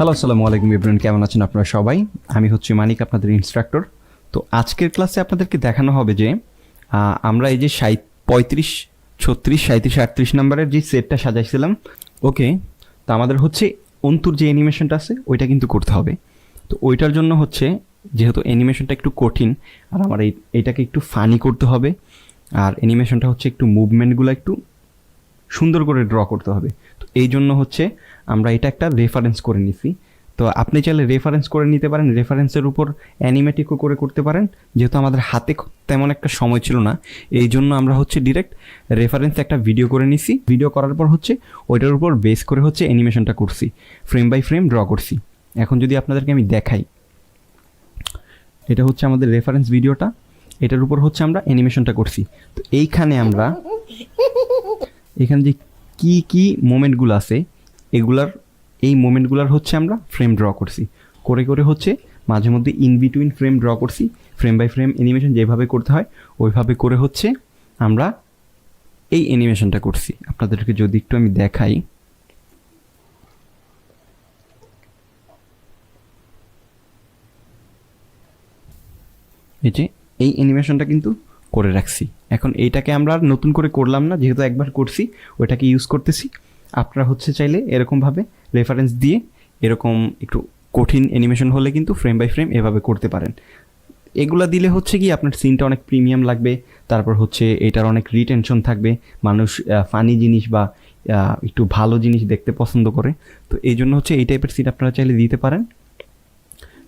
Hello, আসসালামু আলাইকুম everyone, কেমন আছেন আপনারা সবাই? আমি হচ্ছি মানিক, আপনাদের ইনস্ট্রাক্টর। তো আজকের ক্লাসে আপনাদেরকে দেখানো হবে যে আমরা এই যে 35, 36, 37, 38 নাম্বারের যে সেটটা সাজাইছিলাম, ওকে। তো আমাদের হচ্ছে অন্তুর যে অ্যানিমেশনটা আছে ওইটা কিন্তু করতে হবে। তো ওইটার জন্য হচ্ছে, যেহেতু অ্যানিমেশনটা একটু কঠিন আর আমার এইটাকে একটু ফানি করতে হবে, আর অ্যানিমেশনটা হচ্ছে একটু মুভমেন্টগুলো একটু সুন্দর করে ড্র করতে হবে। তো এই জন্য হচ্ছে আমরা এটা একটা রেফারেন্স করে নিছি। তো আপনি চাইলে রেফারেন্স করে নিতে পারেন, রেফারেন্সের উপর অ্যানিমেটিকও করে করতে পারেন। যেহেতু আমাদের হাতে তেমন একটা সময় ছিল না, এই জন্য আমরা হচ্ছে ডিরেক্ট রেফারেন্স একটা ভিডিও করে নিছি। ভিডিও করার পর হচ্ছে ওইটার উপর বেস করে হচ্ছে অ্যানিমেশনটা করছি, ফ্রেম বাই ফ্রেম ড্র করছি। এখন যদি আপনাদেরকে আমি দেখাই, এটা হচ্ছে আমাদের রেফারেন্স ভিডিওটা, এটার উপর হচ্ছে আমরা অ্যানিমেশনটা করছি। তো এইখানে আমরা এখানে যে কি কি মোমেন্টগুলো আছে, এই মোমেন্টগুলোর হচ্ছে আমরা ফ্রেম ড্র করছি, করে করে হচ্ছে মাঝে মধ্যে ইন বিটুইন ফ্রেম ড্র করছি। ফ্রেম বাই ফ্রেম অ্যানিমেশন যেভাবে করতে হয় ওইভাবে করে হচ্ছে আমরা এই অ্যানিমেশনটা করছি। আপনাদেরকে যদি একটু আমি দেখাই, এই যে এই অ্যানিমেশনটা কিন্তু করে রাখছি। এখন এইটাকে আমরা আর নতুন করে করলাম না, যেহেতু একবার করছি ওইটাকে ইউজ করতেছি। আপনারা হচ্ছে চাইলে এরকমভাবে রেফারেন্স দিয়ে এরকম একটু কঠিন অ্যানিমেশন হলে কিন্তু ফ্রেম বাই ফ্রেম এভাবে করতে পারেন। এগুলা দিলে হচ্ছে কি আপনার সিনটা অনেক প্রিমিয়াম লাগবে, তারপর হচ্ছে এটার অনেক রিটেনশন থাকবে। মানুষ ফানি জিনিস বা একটু ভালো জিনিস দেখতে পছন্দ করে। তো এই জন্য হচ্ছে এই টাইপের সিন আপনারা চাইলে দিতে পারেন।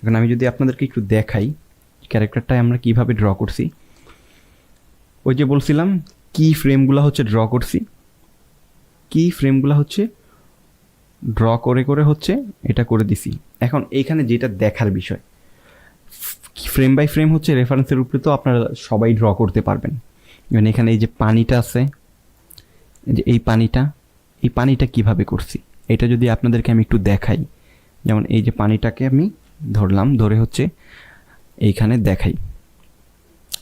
এখন আমি যদি আপনাদেরকে একটু দেখাই ক্যারেক্টারটায় আমরা কিভাবে ড্র করছি, ওই যে বলছিলাম কি ফ্রেমগুলো হচ্ছে ড্র করছি, কি ফ্রেমগুলো হচ্ছে ড্র করে করে হচ্ছে এটা করে দিছি। এখন এইখানে যেটা দেখার বিষয়, ফ্রেম বাই ফ্রেম হচ্ছে রেফারেন্সের উপরে তো আপনারা সবাই ড্র করতে পারবেন। মানে এখানে এই যে পানিটা আছে, যে এই পানিটা কিভাবে করছি এটা যদি আপনাদেরকে আমি একটু দেখাই। যেমন এই যে পানিটাকে আমি ধরলাম, ধরে হচ্ছে এইখানে দেখাই,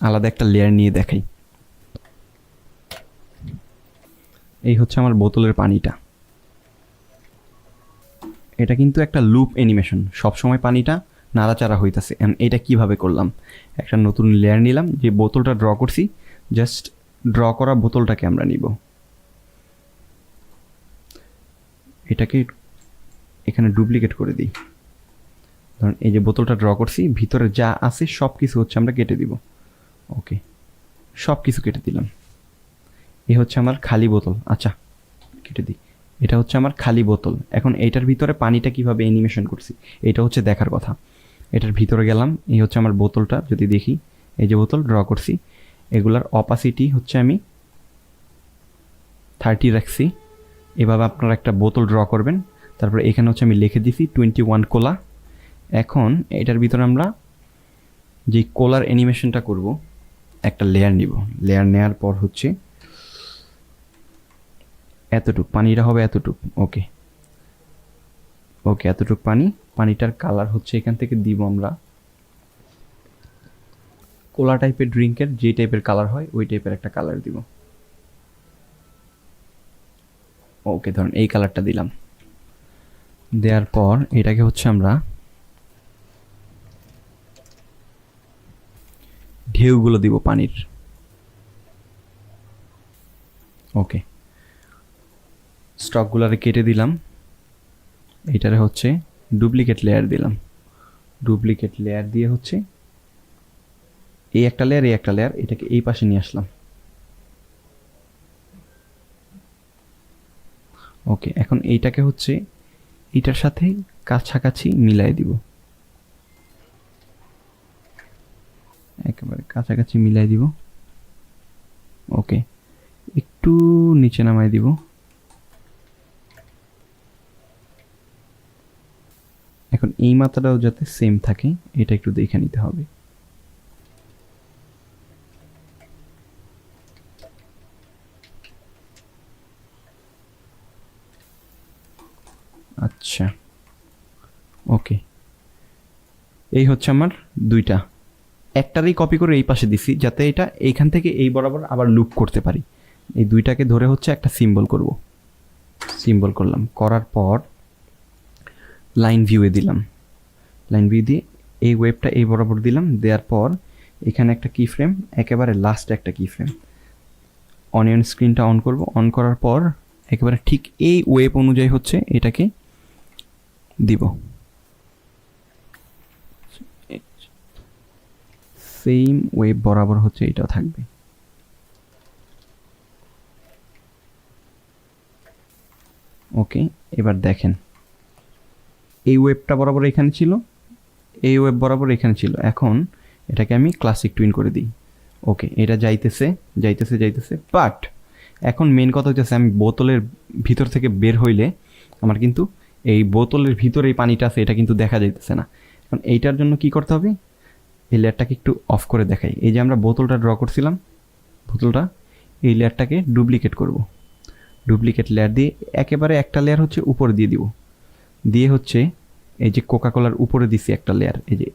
আলাদা একটা লেয়ার নিয়ে দেখাই। এই হচ্ছে আমার বোতলের পানিটা, এটা কিন্তু একটা লুপ অ্যানিমেশন, সবসময় পানিটা নাড়াচাড়া হইতাছে। এটা কিভাবে করলাম, একটা নতুন লেয়ার নিলাম, যে বোতলটা ড্র করছি জাস্ট ড্র করা বোতলটাকে আমরা নিব, এটাকে এখানে ডুপ্লিকেট করে দিই। ধরুন এই যে বোতলটা ড্র করছি, ভিতরে যা আছে সব কিছু হচ্ছে আমরা কেটে দিব। ওকে, সব কিছু কেটে দিলাম। এ হচ্ছে আমার খালি বোতল, আচ্ছা কেটে দিই। এটা হচ্ছে আমার খালি বোতল। এখন এইটার ভিতরে পানিটা কিভাবে অ্যানিমেশন করছি এটা হচ্ছে দেখার কথা। এটার ভিতরে গেলাম, এই হচ্ছে আমার বোতলটা, যদি দেখি এই যে বোতল ড্র করছি, এগুলার অপাসিটি হচ্ছে আমি 30 রাখছি। এভাবে আপনারা একটা বোতল ড্র করবেন। তারপরে এখানে হচ্ছে আমি লিখে দিছি 21 কোলা। এখন এটার ভিতরে আমরা যে কোলার অ্যানিমেশনটা করব, একটা লেয়ার নিব, লেয়ার নেওয়ার পর হচ্ছে এতটুক পানিটা হবে, এতটুক। ওকে ওকে, এতটুক পানিটার কালার হচ্ছে এখান থেকে দিব আমরা কোলা টাইপের ড্রিঙ্কের যে টাইপের কালার হয় ওই টাইপের একটা কালার দিব। ওকে, ধরুন এই কালারটা দিলাম। দেওয়ার পর এটাকে হচ্ছে আমরা ঢেউগুলো দিব পানির। ওকে, স্টকগুলারে কেটে দিলাম। এইটারে হচ্ছে ডুপ্লিকেট লেয়ার দিলাম, ডুপ্লিকেট লেয়ার দিয়ে হচ্ছে এই একটা লেয়ার, এই একটা লেয়ার, এটাকে এই পাশে নিয়ে আসলাম। ওকে, এখন এইটাকে হচ্ছে এইটার সাথে কাছাকাছি মিলাই দিব, একেবারে কাছাকাছি মিলাই দিব। ওকে, একটু নিচে নামাই দিব। এখন এই মাত্রাটাও যাতে সেম থাকে এটা একটু দেখে নিতে হবে। আচ্ছা, ওকে, এই হচ্ছে আমার দুইটা, একটারই কপি করে এই পাশে দিছি যাতে এটা এইখান থেকে এই বরাবর আবার লুপ করতে পারি। এই দুইটাকে ধরে হচ্ছে একটা সিম্বল করব, সিম্বল করলাম, করার পর লাইন ভিউয়ে দিলাম, লাইন ভিউ দিয়ে এই ওয়েবটা এই বরাবর দিলাম, দেওয়ার পর এখানে একটা কি ফ্রেম, একেবারে লাস্টে একটা কি ফ্রেম, অনিয়ন স্ক্রিনটা অন করব, অন করার পর একেবারে ঠিক এই ওয়েব অনুযায়ী হচ্ছে এটাকে দিব, সেম ওয়েব বরাবর হচ্ছে এটাও থাকবে। ওকে, এবার দেখেন এই ওয়েবটা বরাবর এখানে ছিল, এই ওয়েব বরাবর এখানে ছিল, এখন এটাকে আমি ক্লাসিক টুইন করে দিই। ওকে, এটা যাইতেছে যাইতেছে যাইতেছে, বাট এখন মেন কথা হচ্ছে আমি বোতলের ভিতর থেকে বের হইলে আমার কিন্তু এই বোতলের ভিতরে এই পানিটা আছে এটা কিন্তু দেখা যাইতেছে না। এখন এইটার জন্য কি করতে হবে, এই লেয়ারটাকে একটু অফ করে দেখাই। এই যে আমরা বোতলটা ড্র করছিলাম, বোতলটা, এই লেয়ারটাকে ডুপ্লিকেট করব, ডুপ্লিকেট লেয়ার দিয়ে একেবারে একটা লেয়ার হচ্ছে উপরে দিয়ে দিব, দিয়ে হচ্ছে এই যে কোকা কোলার উপরে দিছি একটা লেয়ার, এই যে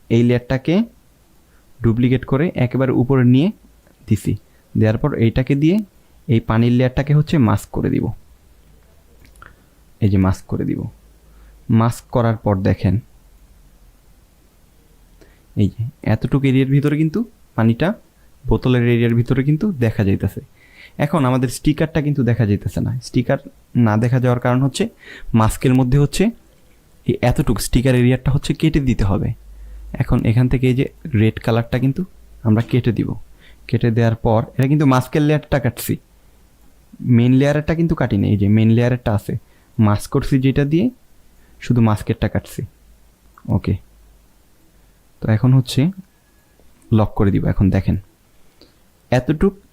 এই লেয়ারটাকে ডুপ্লিকেট করে একেবারে উপরে নিয়ে দিছি, দেওয়ার পর এইটাকে দিয়ে এই পানির লেয়ারটাকে হচ্ছে মাস্ক করে দিব, এই যে মাস্ক করে দিব। মাস্ক করার পর দেখেন এই যে এতটুকু এরিয়ার ভিতরে কিন্তু পানিটা বোতলের এরিয়ার ভিতরে কিন্তু দেখা যাইতেছে। এখন আমাদের স্টিকারটা কিন্তু দেখা যাইতেছে না, স্টিকার না দেখা যাওয়ার কারণ হচ্ছে মাস্কের মধ্যে হচ্ছে এই এতটুকু স্টিকার এরিয়াটা হচ্ছে কেটে দিতে হবে। এখন এখান থেকে এই যে রেড কালারটা কিন্তু আমরা কেটে দিব, কেটে দেওয়ার পর এটা কিন্তু মাস্কের লেয়ারটা কাটছি, মেন লেয়ারটা কিন্তু কাটিনি, এই যে মেন লেয়ারটা আছে, মাস্ক করছি যেটা দিয়ে, শুধু মাস্কেরটা কাটছি। ওকে, তো এখন হচ্ছে লক করে দিব। এখন দেখেন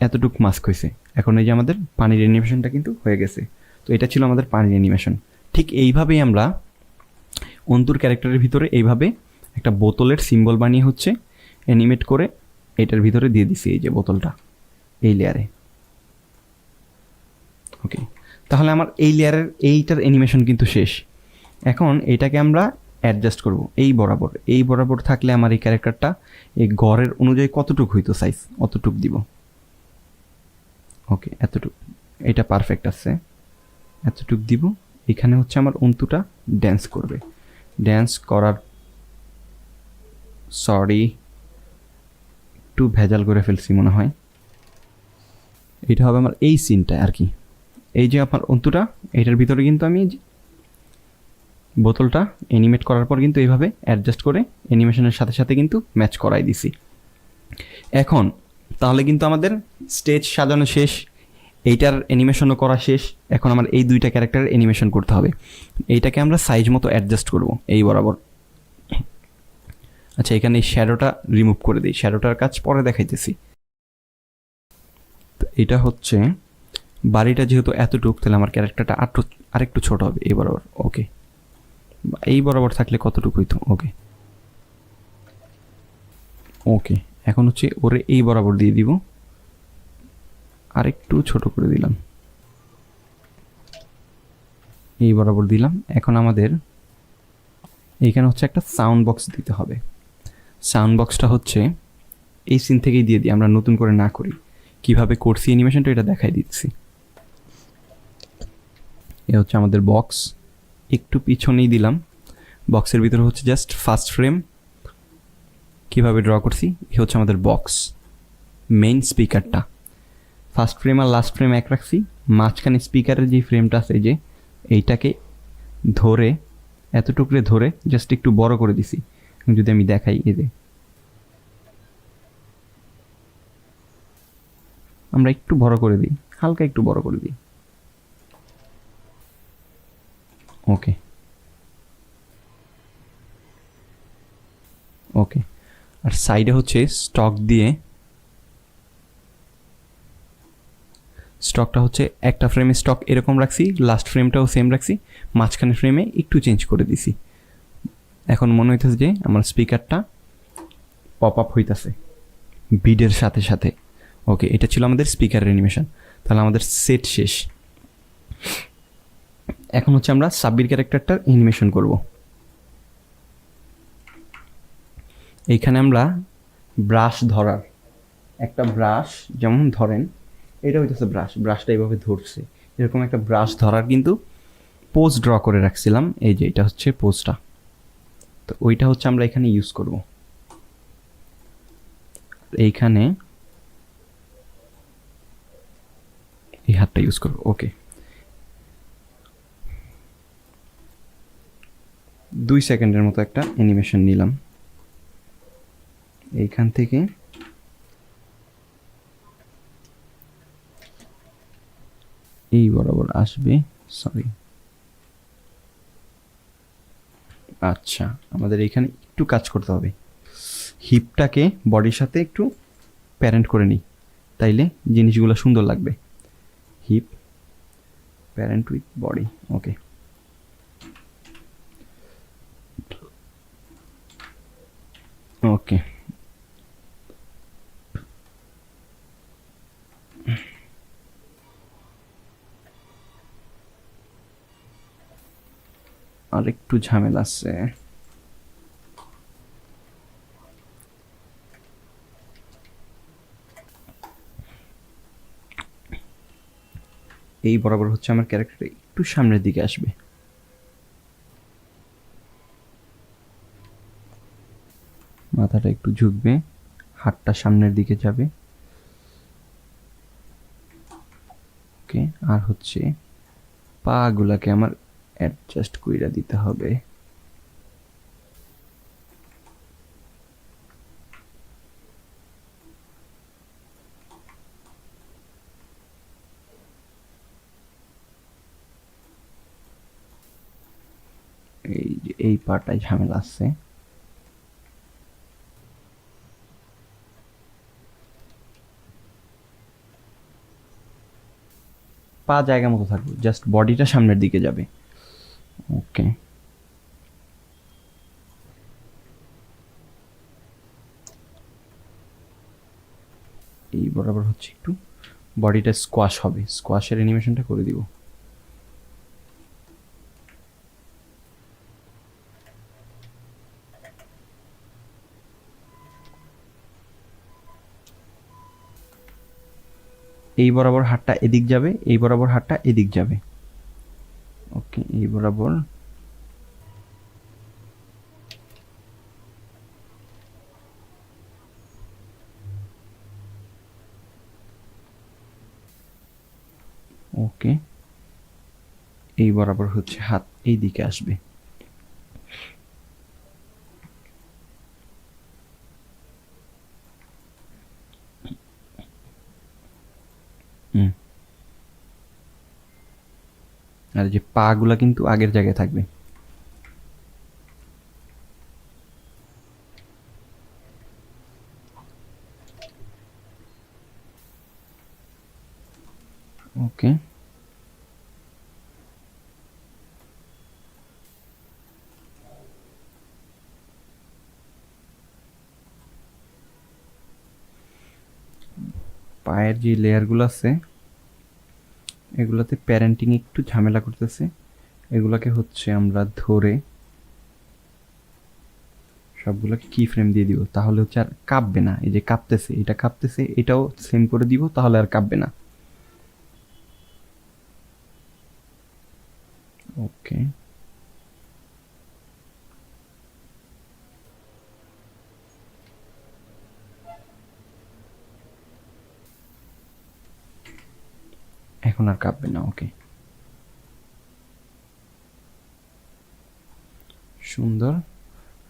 এতটুক মাস্ক হয়েছে, এখন এই যে আমাদের পানির অ্যানিমেশনটা কিন্তু হয়ে গেছে। তো এটা ছিল আমাদের পানির অ্যানিমেশন। ঠিক এইভাবেই আমরা অন্তুর ক্যারেক্টারের ভিতরে এইভাবে একটা বোতলের সিম্বল বানিয়ে হচ্ছে অ্যানিমেট করে এটার ভিতরে দিয়ে দিছি, এই যে বোতলটা এই লেয়ারে। ওকে, তাহলে আমার এই লেয়ারের এইটার অ্যানিমেশন কিন্তু শেষ। এখন এটাকে আমরা অ্যাডজাস্ট করব এই বরাবর, এই বরাবর থাকলে আমার এই ক্যারেক্টারটা এই গড়ের অনুযায়ী কতটুক হইতো সাইজ অতটুক দিব। ওকে, এতটুক, এটা পারফেক্ট আছে, এতটুক দিব। এখানে হচ্ছে আমার অন্তুটা ড্যান্স করবে, ড্যান্স করার, সরি একটু ভেজাল করে ফেলছি মনে হয়, এটা হবে আমার এই সিনটা আর কি। এই যে আপনার অন্তুটা, এটার ভিতরে কিন্তু আমি বোতলটা অ্যানিমেট করার পর কিন্তু এইভাবে অ্যাডজাস্ট করে অ্যানিমেশনের সাথে সাথে কিন্তু ম্যাচ করাই দিছি। এখন তাহলে কিন্তু আমাদের স্টেজ সাজানো শেষ, এইটার অ্যানিমেশনও করা শেষ। এখন আমার এই দুইটা ক্যারেক্টারের অ্যানিমেশন করতে হবে। এইটাকে আমরা সাইজ মতো অ্যাডজাস্ট করব এই বরাবর। আচ্ছা, এখানে এই শ্যাডোটা রিমুভ করে দিই, শ্যাডোটার কাজ পরে দেখাইতেছি। এটা হচ্ছে বাড়িটা যেহেতু এতটুক, তাহলে আমার ক্যারেক্টারটা আরেকটু ছোট হবে এই বরাবর। ওকে, এই বরাবর থাকলে কতটুকু হইতো। ওকে ওকে, এখন হচ্ছে ওরে এই বরাবর দিয়ে দিব, আরেকটু ছোট করে দিলাম, এই বরাবর দিলাম। এখন আমাদের এইখানে হচ্ছে একটা সাউন্ড বক্স দিতে হবে। সাউন্ড বক্সটা হচ্ছে এই সিন থেকেই দিয়ে দিই, আমরা নতুন করে না করি। কিভাবে করছি অ্যানিমেশনটা এটা দেখাই দিচ্ছি। এ হচ্ছে আমাদের বক্স, একটু পিছনেই দিলাম। বক্সের ভিতরে হচ্ছে জাস্ট ফার্স্ট ফ্রেম কীভাবে ড্র করছি, এ হচ্ছে আমাদের বক্স। মেইন স্পিকারটা ফার্স্ট ফ্রেম আর লাস্ট ফ্রেম এক রাখছি, মাঝখানে স্পিকারের যে ফ্রেমটা আছে যে এইটাকে ধরে এতটুকরে ধরে জাস্ট একটু বড় করে দিছি। যদি আমি দেখাই, এই যে আমরা একটু বড় করে দিই, হালকা একটু বড় করে দিই। ওকে ওকে, আর সাইডে হচ্ছে স্টক দিয়ে, স্টকটা হচ্ছে একটা ফ্রেমে স্টক এরকম রাখছি, লাস্ট ফ্রেমটাও সেম রাখছি, মাঝখানে ফ্রেমে একটু চেঞ্জ করে দিছি। এখন মনে হইতেছে যে আমার স্পিকারটা পপ আপ হইতেছে বিডের সাথে সাথে। ওকে, এটা ছিল আমাদের স্পিকারের অ্যানিমেশন। তাহলে আমাদের সেট শেষ। এখন হচ্ছে আমরা সাব্বির ক্যারেক্টারটার অ্যানিমেশন করব। এইখানে আমরা ব্রাশ ধরার একটা ব্রাশ, যেমন ধরেন এটা হইতেছে ব্রাশ, ব্রাশটা এইভাবে ধরছে, এরকম একটা ব্রাশ ধরার কিন্তু পোজ ড্র করে রাখছিলাম, এই যে এটা হচ্ছে পোজটা, তো ওইটা হচ্ছে আমরা এখানে ইউজ করব। এইখানে এই হাতটা ইউজ করব। ওকে, 2 সেকেন্ডের মতো একটা অ্যানিমেশন নিলাম। এইখান থেকে এই বরাবর আসবে, সরি। আচ্ছা, আমাদের এখানে একটু কাজ করতে হবে, হিপটাকে বডির সাথে একটু প্যারেন্ট করে নিই, তাইলে জিনিসগুলো সুন্দর লাগবে। হিপ প্যারেন্ট উইথ বডি, ওকে। ওকে, আর একটু ঝামেলা আছে। এই বরাবর হচ্ছে আমার ক্যারেক্টার একটু সামনের দিকে আসবে। মাথাটা একটু ঝুঁকবে, হাতটা সামনের দিকে যাবে। ওকে, আর হচ্ছে পা গুলাকে আমার অ্যাডজাস্ট কইরা দিতে হবে। এই যে এই পাটায় ঝামেলা আছে। পা জায়গা মতো থাকবে, জাস্ট বডিটা সামনের দিকে যাবে। ওকে, এই বরাবর হচ্ছে একটু বডিটা স্কোয়াশ হবে, স্কোয়াশের অ্যানিমেশনটা করে দিব। এই বরাবর হাতটা এদিক যাবে, এই বরাবর হাতটা এদিক যাবে। ওকে, এই বরাবর। ওকে, এই বরাবর হচ্ছে হাত এই দিকে আসবে। আর যে পা গুলা কিন্তু আগের জায়গায় থাকবে। ওকে, পায়ের যে লেয়ারগুলো আছে এগুলোতে প্যারেন্টিং একটু ঝামেলা করতেছে, এগুলাকে হচ্ছে আমরা ধরে সবগুলোকে কি ফ্রেম দিয়ে দিব, তাহলে হচ্ছে আর কাঁপবে না। এই যে কাঁপতেছে, এটা কাঁপতেছে, এটাও সেম করে দিব, তাহলে আর কাঁপবে না। ওকে, এখন আর কাঁপবে না। ওকে, সুন্দর।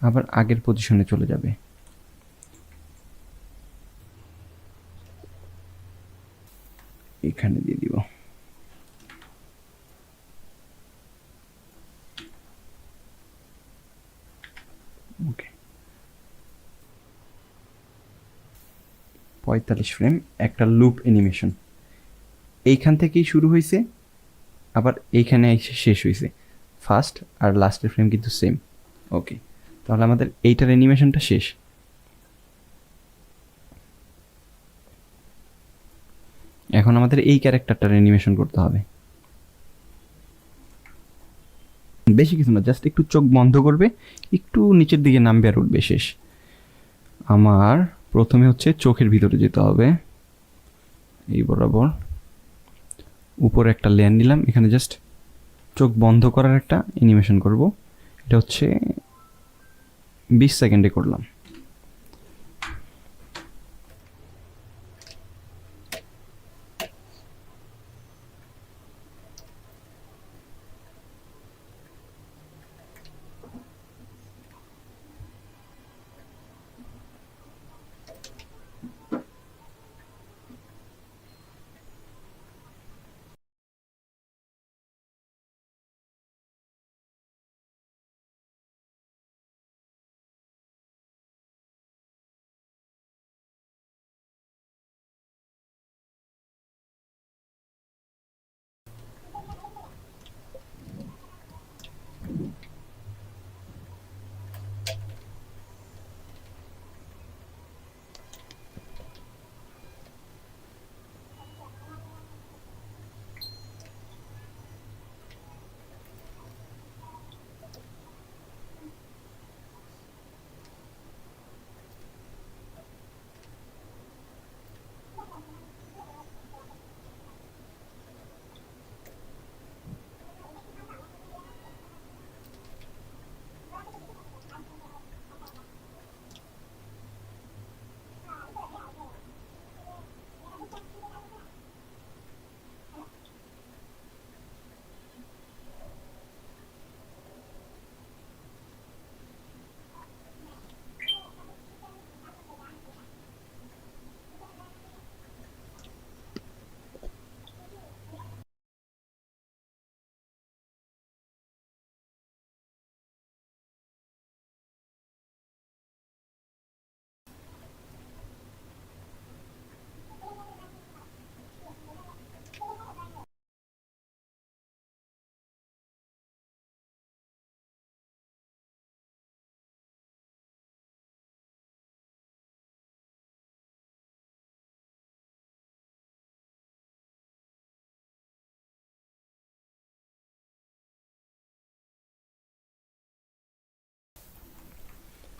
আবার আগের পজিশনে চলে যাবে। এখানে দিয়ে দিব। ওকে, 45 ফ্রেম একটা লুপ অ্যানিমেশন, এইখান থেকেই শুরু হয়েছে, আবার এইখানে এসে শেষ হয়েছে। ফার্স্ট আর লাস্টের ফ্রেম কিন্তু সেম। ওকে, তাহলে আমাদের এইটার অ্যানিমেশনটা শেষ। এখন আমাদের এই ক্যারেক্টারটার অ্যানিমেশন করতে হবে। বেশি কিছু না, জাস্ট একটু চোখ বন্ধ করবে, একটু নিচের দিকে নামবে আর উঠবে, শেষ। আমার প্রথমে হচ্ছে চোখের ভিতরে যেতে হবে, এই বরাবর উপরে একটা লেয়ার নিলাম, এখানে জাস্ট চোখ বন্ধ করার একটা অ্যানিমেশন করব। এটা হচ্ছে 20 সেকেন্ডে করলাম।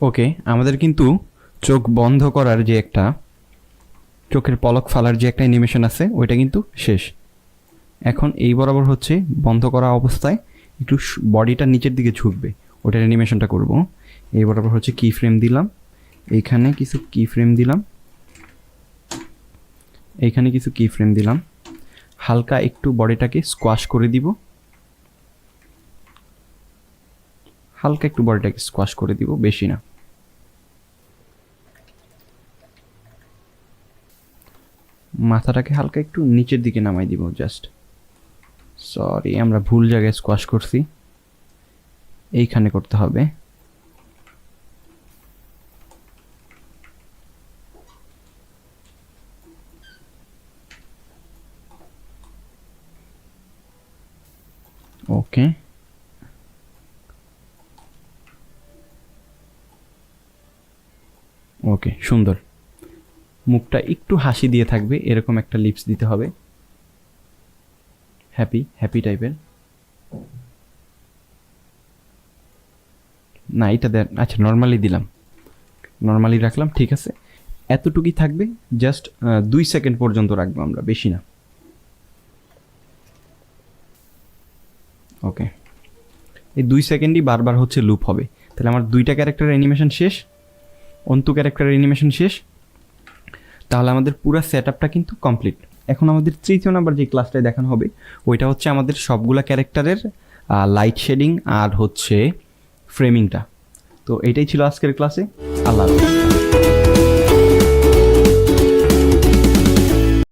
ওকে, আমাদের কিন্তু চোখ বন্ধ করার যে একটা চোখের পলক ফালার যে একটা অ্যানিমেশন আছে ওইটা কিন্তু শেষ। এখন এই বরাবর হচ্ছে বন্ধ করা অবস্থায় একটু বডিটা নিচের দিকে ঝুঁকবে, ওটার অ্যানিমেশনটা করব। এই বরাবর হচ্ছে কি ফ্রেম দিলাম, এইখানে কিছু কি ফ্রেম দিলাম, এইখানে কিছু কি ফ্রেম দিলাম, হালকা একটু বডিটাকে স্কোয়াশ করে দিব, হালকা একটু বডিটাকে স্কোয়াশ করে দিব, বেশি না। মাথাটাকে হালকা একটু নিচের দিকে নামাই দিব জাস্ট। সরি, আমরা ভুল জায়গায় স্কোয়াশ করছি, এইখানে করতে হবে। ওকে, ওকে, সুন্দর। মুখটা একটু হাসি দিয়ে থাকবে, এরকম একটা লিপস দিতে হবে, হ্যাপি হ্যাপি টাইপের। না, এটা দেন, আচ্ছা নর্মালি দিলাম, নর্মালি রাখলাম, ঠিক আছে। এতটুকুই থাকবে, জাস্ট 2 সেকেন্ড পর্যন্ত রাখবো আমরা, বেশি না। ওকে, এই 2 সেকেন্ডই বারবার হচ্ছে লুপ হবে। তাহলে আমার 2টা ক্যারেক্টার অ্যানিমেশন শেষ, অন্তু ক্যারেক্টার অ্যানিমেশন শেষ। তাহলে আমাদের পুরো সেটআপটা কিন্তু কমপ্লিট। এখন আমাদের 3য় নাম্বার যে ক্লাসটায় দেখানো হবে ওইটা হচ্ছে আমাদের সবগুলা ক্যারেক্টারের লাইট শেডিং আর হচ্ছে ফ্রেমিংটা। তো এটাই ছিল আজকের ক্লাসে। আল্লাহ হাফেজ।